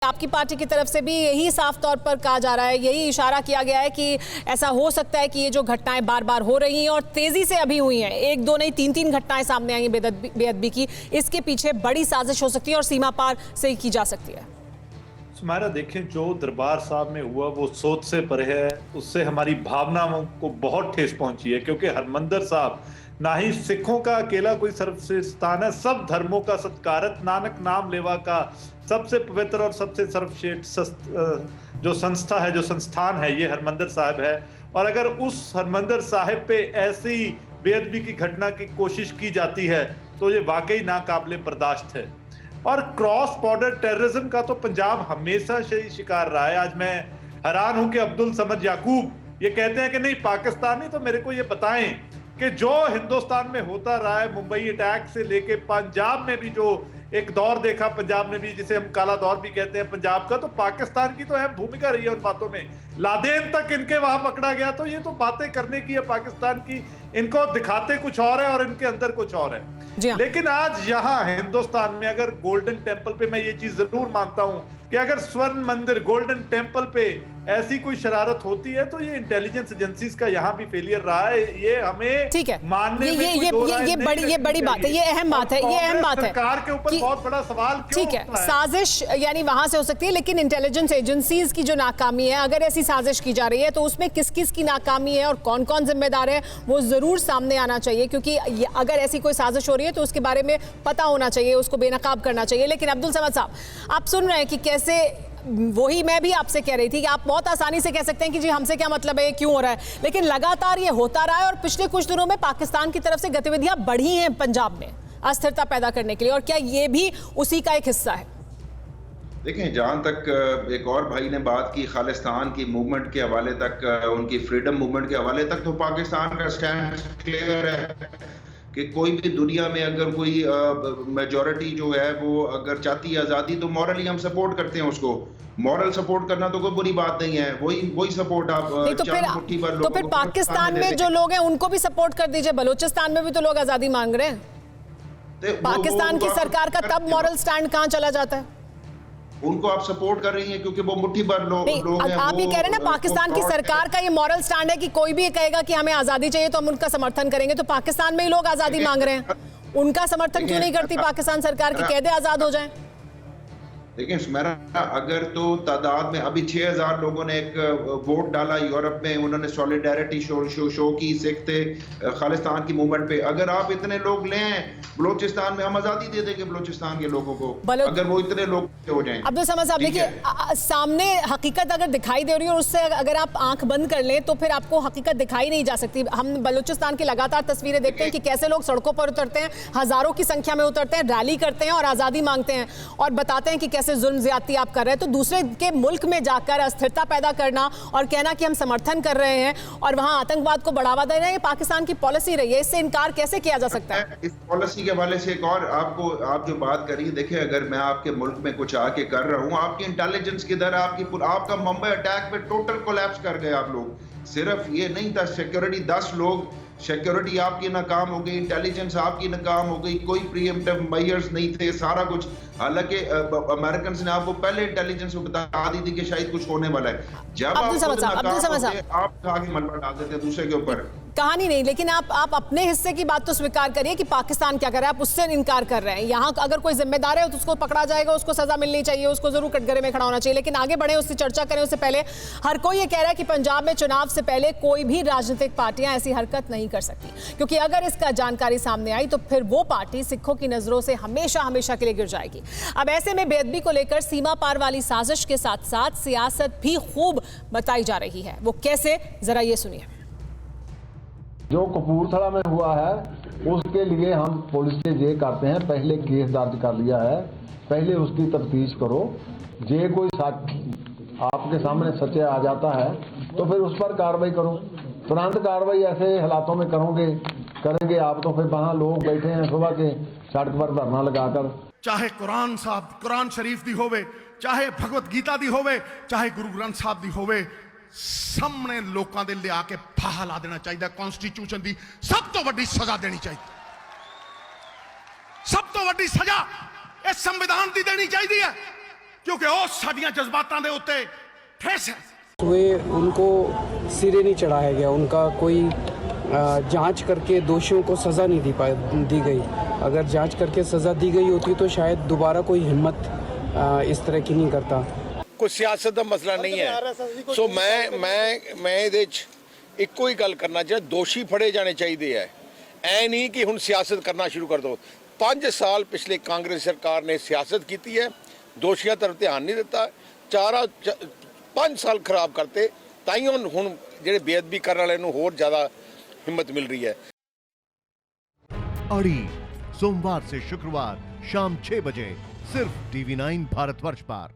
आपकी पार्टी की तरफ से भी यही साफ तौर पर कहा जा रहा है, यही इशारा किया गया है कि ऐसा हो सकता है कि ये जो घटनाएं बार बार हो रही हैं और तेजी से अभी हुई हैं, एक दो नहीं तीन घटनाएं सामने आई हैं बेअदबी की, इसके पीछे बड़ी साजिश हो सकती है और सीमा पार से की जा सकती है। हमारा देखें, जो दरबार साहब में हुआ वो सोच से परे है, उससे हमारी भावनाओं को बहुत ठेस पहुंची है, क्योंकि हरमंदिर साहब ना ही सिखों का अकेला कोई सर्वश्रेष्ठ स्थान है, सब धर्मों का सत्कारत नानक नाम लेवा का सबसे पवित्र और सबसे सर्वश्रेष्ठ जो संस्था है, जो संस्थान है, ये हरमंदिर साहब है। और अगर उस हरमंदिर साहिब पे ऐसी बेअदबी की घटना की कोशिश की जाती है तो ये वाकई नाकाबिले बर्दाश्त है। और क्रॉस बॉर्डर टेररिज्म का तो पंजाब हमेशा से ही शिकार रहा है। आज मैं हैरान हूं कि अब्दुल समद याकूब ये कहते हैं कि नहीं पाकिस्तानी, तो मेरे को ये बताएं कि जो हिंदुस्तान में होता रहा है, मुंबई अटैक से लेके पंजाब में भी जो एक दौर देखा, पंजाब में भी जिसे हम काला दौर भी कहते हैं पंजाब का, तो पाकिस्तान की तो अहम भूमिका रही है उन बातों में। लादेन तक इनके वहां पकड़ा गया, तो ये तो बातें करने की है पाकिस्तान की, इनको दिखाते कुछ और है और इनके अंदर कुछ और है। लेकिन आज यहाँ हिंदुस्तान में अगर गोल्डन टेम्पल पे, मैं ये चीज जरूर मानता हूं कि अगर स्वर्ण मंदिर गोल्डन टेम्पल पे ऐसी कोई शरारत होती है तो ये इंटेलिजेंस एजेंसीज का यहाँ भी फेलियर रहा है। ये हमें ठीक है मानने में ये बड़ी बात है, ये अहम बात है, ये अहम बात है। सरकार के ऊपर बहुत बड़ा सवाल क्यों ठीक है, साजिश यानी वहां से हो सकती है, लेकिन इंटेलिजेंस एजेंसीज की जो नाकामी है, अगर ऐसी साजिश की जा रही है तो उसमें किस किस की नाकामी है और कौन कौन जिम्मेदार है वो जरूर सामने आना चाहिए, क्योंकि अगर ऐसी कोई साजिश हो रही है तो उसके बारे में पता होना चाहिए, उसको बेनकाब करना चाहिए। लेकिन अब्दुल समद साहब, आप सुन रहे हैं कि कैसे, वही मैं भी आपसे कह रही थी कि आप बहुत आसानी से कह सकते हैं कि जी हमसे क्या मतलब है, क्यों हो रहा है, लेकिन लगातार ये होता रहा है और पिछले कुछ दिनों में पाकिस्तान की तरफ से गतिविधियां बढ़ी हैं पंजाब में अस्थिरता पैदा करने के लिए, और क्या ये भी उसी का एक हिस्सा है? देखें, जहाँ तक एक और भाई ने बात की खालिस्तान की मूवमेंट के हवाले तक, उनकी फ्रीडम मूवमेंट के हवाले तक, तो पाकिस्तान का स्टैंड क्लियर है कि कोई भी दुनिया में अगर कोई मेजॉरिटी जो है वो अगर चाहती है आज़ादी, तो मॉरली हम सपोर्ट करते हैं उसको। मॉरल सपोर्ट करना तो कोई बुरी बात नहीं है, वही सपोर्ट आप तो फिर पाकिस्तान में जो लोग हैं उनको भी सपोर्ट कर दीजिए। बलूचिस्तान में भी तो लोग आज़ादी मांग रहे हैं। पाकिस्तान की सरकार का तब मॉरल स्टैंड कहाँ चला जाता है? उनको आप सपोर्ट कर रही हैं क्योंकि वो मुट्ठी भर लोग हैं। आप ये कह रहे हैं ना, पाकिस्तान की सरकार का ये मॉरल स्टैंड है कि कोई भी कहेगा कि हमें आजादी चाहिए तो हम उनका समर्थन करेंगे, तो पाकिस्तान में ही लोग आजादी मांग रहे हैं, उनका समर्थन क्यों नहीं करती पाकिस्तान सरकार की, कैदे आजाद हो जाएं? देखिए सुमेरा, अगर तो तादाद में अभी 6000 लोगों ने एक वोट डाला यूरोप में, उन्होंने सॉलिडारिटी शो की, सिख थे खालिस्तान की मूवमेंट पे, अगर आप इतने लोग लें बलोचिस्तान में, हम आजादी दे देंगे बलोचिस्तान के लोगों को, अगर वो इतने लोग हो जाएं। अब्दुल समद साहब, देखिए सामने हकीकत अगर दिखाई दे रही है और उससे अगर आप आंख बंद कर लें तो फिर आपको हकीकत दिखाई नहीं जा सकती। हम बलूचिस्तान की लगातार तस्वीरें देखते हैं कि कैसे लोग सड़कों पर उतरते हैं, हजारों की संख्या में उतरते हैं, रैली करते हैं और आजादी मांगते हैं और बताते हैं कि कैसे जुल्म ज्यादती आप कर रहे हैं। तो दूसरे के मुल्क में जाकर अस्थिरता पैदा करना और कहना कि हम समर्थन कर रहे हैं और वहां आतंकवाद को बढ़ावा दे रहे हैं, ये पाकिस्तान की पॉलिसी रही है, इससे इनकार कैसे किया जा सकता है? इस पॉलिसी के हवाले से एक और आप जो बात करिए, देखिए अगर मैं आपके मुल्क में कुछ आके कर रहा हूं, आपकी इंटेलिजेंस किधर है? आपका मुंबई अटैक पे टोटल कोलैप्स कर गए आप लोग। सिर्फ ये नहीं था सिक्योरिटी, 10 लोग, सिक्योरिटी आपकी नाकाम हो गई, इंटेलिजेंस आपकी नाकाम हो गई, कोई प्रीएम्प्टिव मेजर्स नहीं थे, सारा कुछ। हालांकि अमेरिकन ने आपको पहले इंटेलिजेंस को बता दी थी कि शायद कुछ होने वाला है। जब आप आगे मलबा डाल देते हैं दूसरे के ऊपर, कहानी नहीं। लेकिन आप अपने हिस्से की बात तो स्वीकार करिए कि पाकिस्तान क्या कर रहा है, आप उससे इनकार कर रहे हैं। यहाँ अगर कोई जिम्मेदार है तो उसको पकड़ा जाएगा, उसको सजा मिलनी चाहिए, उसको जरूर कटघरे में खड़ा होना चाहिए। लेकिन आगे बढ़े, उससे चर्चा करें उससे पहले हर कोई ये कह रहा है कि पंजाब में चुनाव से पहले कोई भी राजनीतिक पार्टियां ऐसी हरकत नहीं कर सकती, क्योंकि अगर इसका जानकारी सामने आई तो फिर वो पार्टी सिखों की नजरों से हमेशा हमेशा के लिए गिर जाएगी। अब ऐसे में बेअदबी को लेकर सीमा पार वाली साजिश के साथ साथ सियासत भी खूब बताई जा रही है। वो कैसे, जरा ये सुनिए। जो कपूरथला में हुआ है उसके लिए हम पुलिस से ये करते हैं, पहले केस दर्ज कर लिया है, पहले उसकी तफ्तीश करो, जे कोई आपके सामने सच्चे आ जाता है तो फिर उस पर कार्रवाई करो। तुरंत कार्रवाई ऐसे हालातों में करेंगे आप तो फिर वहाँ लोग बैठे हैं सुबह के सड़क पर धरना लगाकर, चाहे कुरान शरीफ दी होवे, चाहे भगवत गीता दी होवे, चाहे गुरु ग्रंथ साहब दी होवे, सामने लोगों के लिया के फाहा ला देना चाहिए। कॉन्स्टिट्यूशन की सब तो वड्डी सजा देनी चाहिए, सब तो वड्डी सजा इस संविधान की देनी चाहिए है। क्योंकि ਉਹ ਸਾਡੀਆਂ ਜਜ਼ਬਾਤਾਂ ਦੇ ਉੱਤੇ ਠੇਸ ਹੈ। वे उनको सिरे नहीं चढ़ाया गया, उनका कोई जांच करके दोषियों को सज़ा नहीं दी गई। अगर जांच करके सज़ा दी गई होती तो शायद दोबारा कोई हिम्मत इस तरह की नहीं करता। ਕੋਈ ਸਿਆਸਤ ਦਾ ਮਸਲਾ ਨਹੀਂ ਹੈ। ਸੋ ਮੈਂ ਇਹਦੇ 'ਚ ਇੱਕੋ ਹੀ ਗੱਲ ਕਰਨਾ ਚਾਹੁੰਦਾ, ਦੋਸ਼ੀ ਫੜੇ ਜਾਣੇ ਚਾਹੀਦੇ ਹੈ। ਐ ਨਹੀਂ ਕਿ ਹੁਣ ਸਿਆਸਤ ਕਰਨਾ ਸ਼ੁਰੂ ਕਰ ਦਿਓ। 5 ਸਾਲ ਪਿਛਲੇ ਕਾਂਗਰਸ ਸਰਕਾਰ ਨੇ ਸਿਆਸਤ ਕੀਤੀ ਹੈ, ਦੋਸ਼ੀਆਂ ਤਰਫ ਧਿਆਨ ਨਹੀਂ ਦਿੱਤਾ। 5 ਸਾਲ ਖਰਾਬ ਕਰਤੇ, ਤਾਂ ਹੀ ਹੁਣ ਜਿਹੜੇ ਬੇਅਦਬੀ ਕਰਨ ਵਾਲੇ ਨੂੰ ਹੋਰ ਜ਼ਿਆਦਾ हिम्मत मिल रही है। अड़ी सोमवार से शुक्रवार शाम 6 बजे सिर्फ TV9 भारतवर्ष पर।